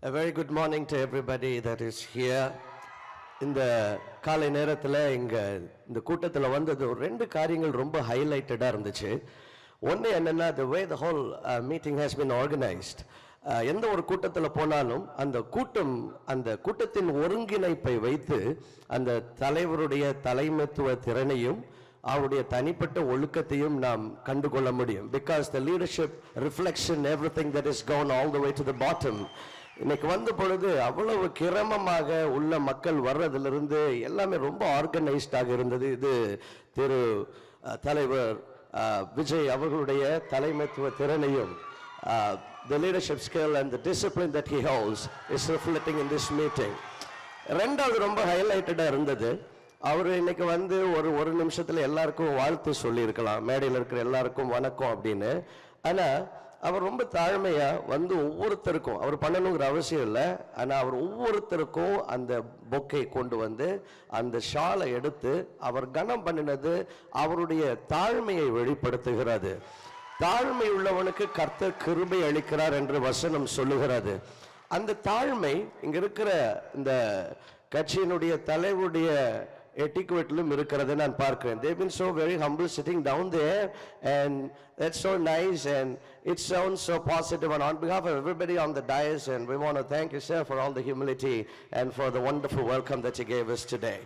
A very good morning to everybody that is here. இந்த காலை நேரத்தில் இந்த கூட்டத்தில் வந்தது ஒரு ரெண்டு காரியங்கள் ரொம்ப ஹைலைட்டடாக இருந்துச்சு. ஒன்று என்னென்னா, the way the whole meeting has been organized. எந்த ஒரு கூட்டத்தில் போனாலும் அந்த கூட்டத்தின் ஒருங்கிணைப்பை வைத்து அந்த தலைவருடைய தலைமைத்துவ திறனையும் அவருடைய தனிப்பட்ட ஒழுக்கத்தையும் நாம் கண்டுகொள்ள முடியும். Because the leadership reflection everything that is gone all the way to the bottom. இன்னைக்கு வந்த பொழுது அவ்வளவு கிரமமாக உள்ள மக்கள் வர்றதிலிருந்து எல்லாமே ரொம்ப ஆர்கனைஸ்டாக இருந்தது. இது திரு தலைவர் விஜய் அவர்களுடைய தலைமைத்துவ திறனையும் the leadership skill and the discipline that he holds is reflecting in this meeting. ரெண்டாவது ரொம்ப ஹைலைட்டடாக இருந்தது. அவர் இன்னைக்கு வந்து ஒரு நிமிஷத்தில் எல்லாருக்கும் வாழ்த்து சொல்லியிருக்கலாம், மேடையில் இருக்கிற எல்லாருக்கும் வணக்கம் அப்படின்னு. ஆனால் அவர் ரொம்ப தாழ்மையாக வந்து ஒவ்வொருத்தருக்கும், அவர் பண்ணணுங்கிற அவசியம் இல்லை, ஆனால் அவர் ஒவ்வொருத்தருக்கும் அந்த பொக்கை கொண்டு வந்து அந்த ஷாலை எடுத்து அவர் கனம் பண்ணினது அவருடைய தாழ்மையை வெளிப்படுத்துகிறது. தாழ்மை உள்ளவனுக்கு கர்த்தர் கிருபை அளிக்கிறார் என்று வசனம் சொல்லுகிறது. அந்த தாழ்மை இங்க இருக்கிற இந்த கட்சியினுடைய தலைவருடைய etiquette-லும் இருக்கிறது நான் பார்க்கிறேன். They've been so very humble sitting down there, and that's so nice and it sounds so positive. And on behalf of everybody on the dais, and we want to thank you, sir, for all the humility and for the wonderful welcome that you gave us today.